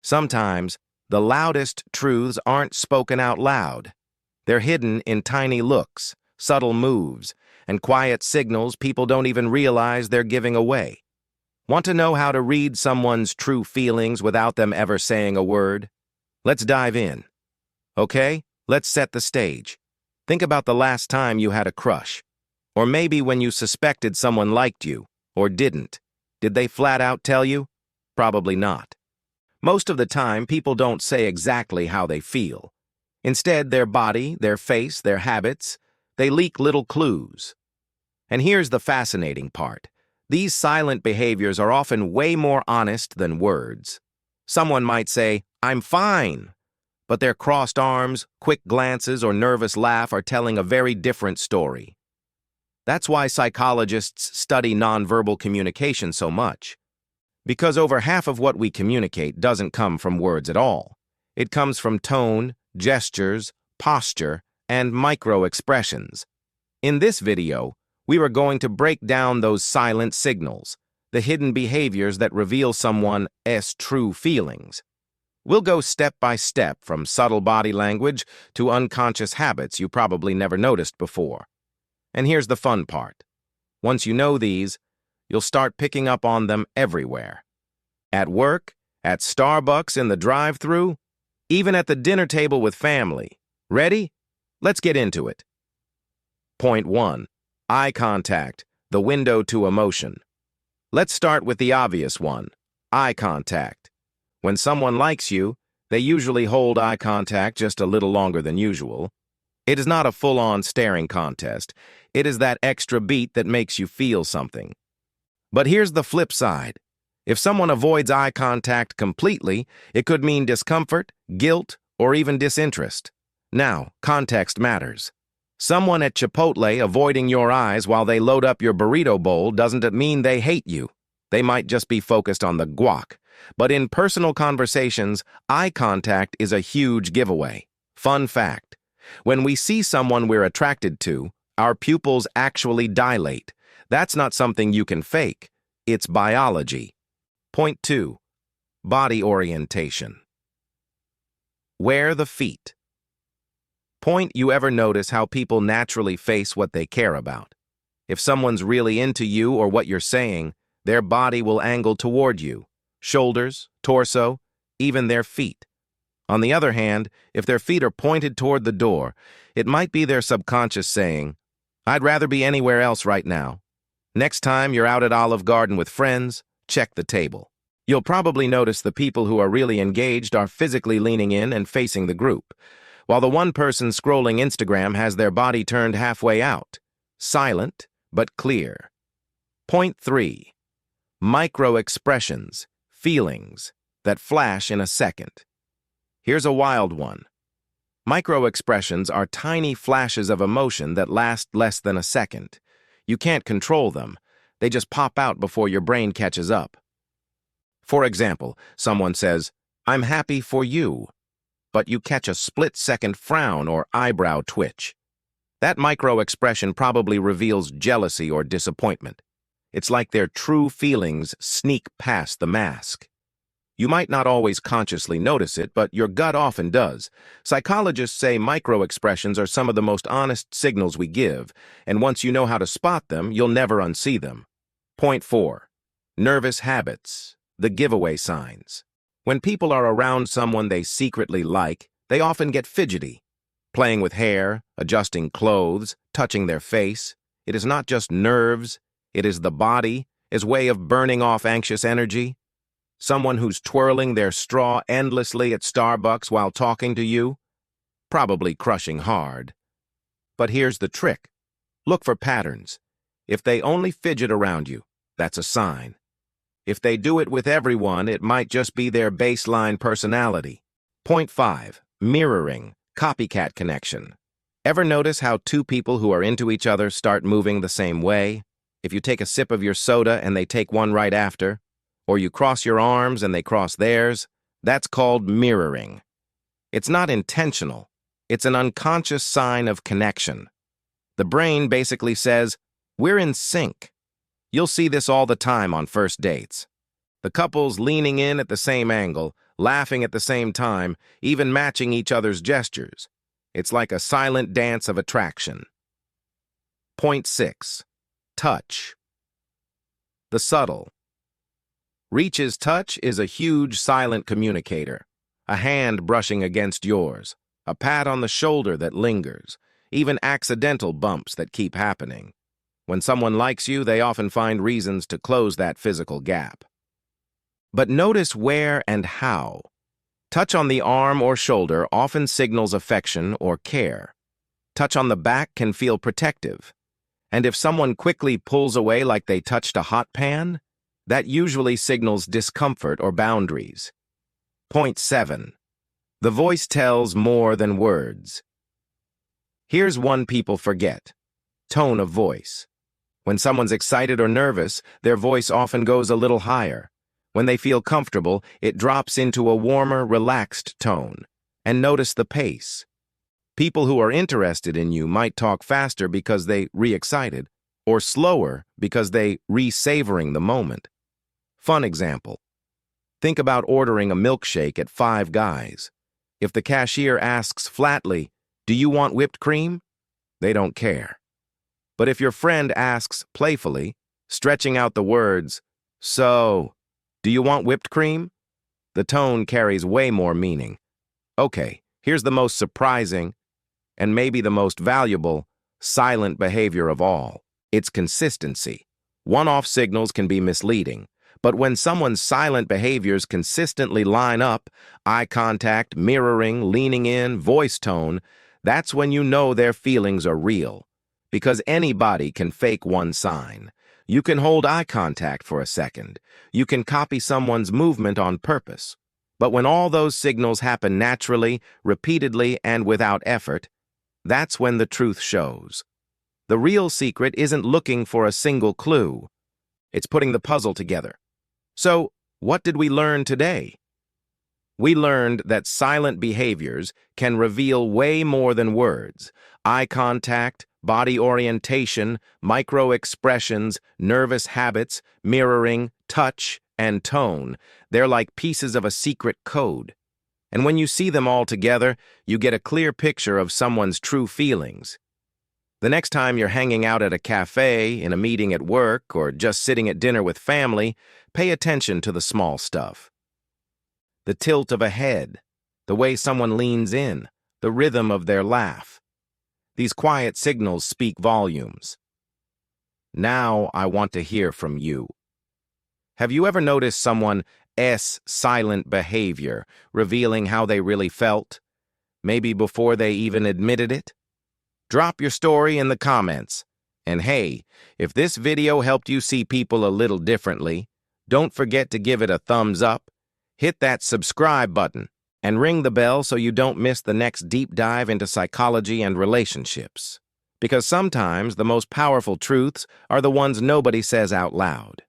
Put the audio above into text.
Sometimes, the loudest truths aren't spoken out loud. They're hidden in tiny looks, subtle moves, and quiet signals people don't even realize they're giving away. Want to know how to read someone's true feelings without them ever saying a word? Let's dive in. Okay, let's set the stage. Think about the last time you had a crush. Or maybe when you suspected someone liked you, or didn't. Did they flat out tell you? Probably not. Most of the time, people don't say exactly how they feel. Instead, their body, their face, their habits, they leak little clues. And here's the fascinating part. These silent behaviors are often way more honest than words. Someone might say, "I'm fine," but their crossed arms, quick glances, or nervous laugh are telling a very different story. That's why psychologists study nonverbal communication so much. Because over half of what we communicate doesn't come from words at all. It comes from tone, gestures, posture, and microexpressions. In this video, we are going to break down those silent signals, the hidden behaviors that reveal someone's true feelings. We'll go step by step from subtle body language to unconscious habits you probably never noticed before. And here's the fun part. Once you know these, you'll start picking up on them everywhere. At work, at Starbucks in the drive-thru, even at the dinner table with family. Ready? Let's get into it. Point 1. Eye contact, the window to emotion. Let's start with the obvious one, eye contact. When someone likes you, they usually hold eye contact just a little longer than usual. It is not a full-on staring contest. It is that extra beat that makes you feel something. But here's the flip side. If someone avoids eye contact completely, it could mean discomfort, guilt, or even disinterest. Now, context matters. Someone at Chipotle avoiding your eyes while they load up your burrito bowl doesn't mean they hate you. They might just be focused on the guac. But in personal conversations, eye contact is a huge giveaway. Fun fact. When we see someone we're attracted to, our pupils actually dilate. That's not something you can fake. It's biology. Point 2. Body orientation. Wear the feet. Point, you ever notice how people naturally face what they care about? If someone's really into you or what you're saying, their body will angle toward you. Shoulders, torso, even their feet. On the other hand, if their feet are pointed toward the door, it might be their subconscious saying, "I'd rather be anywhere else right now." Next time you're out at Olive Garden with friends, check the table. You'll probably notice the people who are really engaged are physically leaning in and facing the group, while the one person scrolling Instagram has their body turned halfway out. Silent, but clear. Point 3. Microexpressions, feelings, that flash in a second. Here's a wild one. Microexpressions are tiny flashes of emotion that last less than a second. You can't control them. They just pop out before your brain catches up. For example, someone says, "I'm happy for you," but you catch a split-second frown or eyebrow twitch. That microexpression probably reveals jealousy or disappointment. It's like their true feelings sneak past the mask. You might not always consciously notice it, but your gut often does. Psychologists say microexpressions are some of the most honest signals we give, and once you know how to spot them, you'll never unsee them. Point 4. Nervous habits, the giveaway signs. When people are around someone they secretly like, they often get fidgety. Playing with hair, adjusting clothes, touching their face. It is not just nerves, it is the body, its way of burning off anxious energy. Someone who's twirling their straw endlessly at Starbucks while talking to you? Probably crushing hard. But here's the trick. Look for patterns. If they only fidget around you, that's a sign. If they do it with everyone, it might just be their baseline personality. Point 5. Mirroring, copycat connection. Ever notice how two people who are into each other start moving the same way? If you take a sip of your soda and they take one right after, or you cross your arms and they cross theirs, that's called mirroring. It's not intentional. It's an unconscious sign of connection. The brain basically says, "We're in sync." You'll see this all the time on first dates. The couple's leaning in at the same angle, laughing at the same time, even matching each other's gestures. It's like a silent dance of attraction. Point 6. Touch. The subtle. Reach's touch is a huge silent communicator. A hand brushing against yours, a pat on the shoulder that lingers, even accidental bumps that keep happening. When someone likes you, they often find reasons to close that physical gap. But notice where and how. Touch on the arm or shoulder often signals affection or care. Touch on the back can feel protective. And if someone quickly pulls away like they touched a hot pan, that usually signals discomfort or boundaries. Point 7. The voice tells more than words. Here's one people forget. Tone of voice. When someone's excited or nervous, their voice often goes a little higher. When they feel comfortable, it drops into a warmer, relaxed tone. And notice the pace. People who are interested in you might talk faster because they re-excited, or slower because they re-savoring the moment. Fun example. Think about ordering a milkshake at Five Guys. If the cashier asks flatly, "Do you want whipped cream?" They don't care. But if your friend asks playfully, stretching out the words, "So, do you want whipped cream?" The tone carries way more meaning. Okay, here's the most surprising, and maybe the most valuable, silent behavior of all. It's consistency. One-off signals can be misleading, but when someone's silent behaviors consistently line up, eye contact, mirroring, leaning in, voice tone, that's when you know their feelings are real. Because anybody can fake one sign. You can hold eye contact for a second. You can copy someone's movement on purpose. But when all those signals happen naturally, repeatedly, and without effort, that's when the truth shows. The real secret isn't looking for a single clue. It's putting the puzzle together. So, what did we learn today? We learned that silent behaviors can reveal way more than words. Eye contact, body orientation, microexpressions, nervous habits, mirroring, touch, and tone. They're like pieces of a secret code. And when you see them all together, you get a clear picture of someone's true feelings. The next time you're hanging out at a cafe, in a meeting at work, or just sitting at dinner with family, pay attention to the small stuff. The tilt of a head, the way someone leans in, the rhythm of their laugh. These quiet signals speak volumes. Now I want to hear from you. Have you ever noticed someone's silent behavior, revealing how they really felt? Maybe before they even admitted it? Drop your story in the comments. And hey, if this video helped you see people a little differently, don't forget to give it a thumbs up, hit that subscribe button, and ring the bell so you don't miss the next deep dive into psychology and relationships. Because sometimes the most powerful truths are the ones nobody says out loud.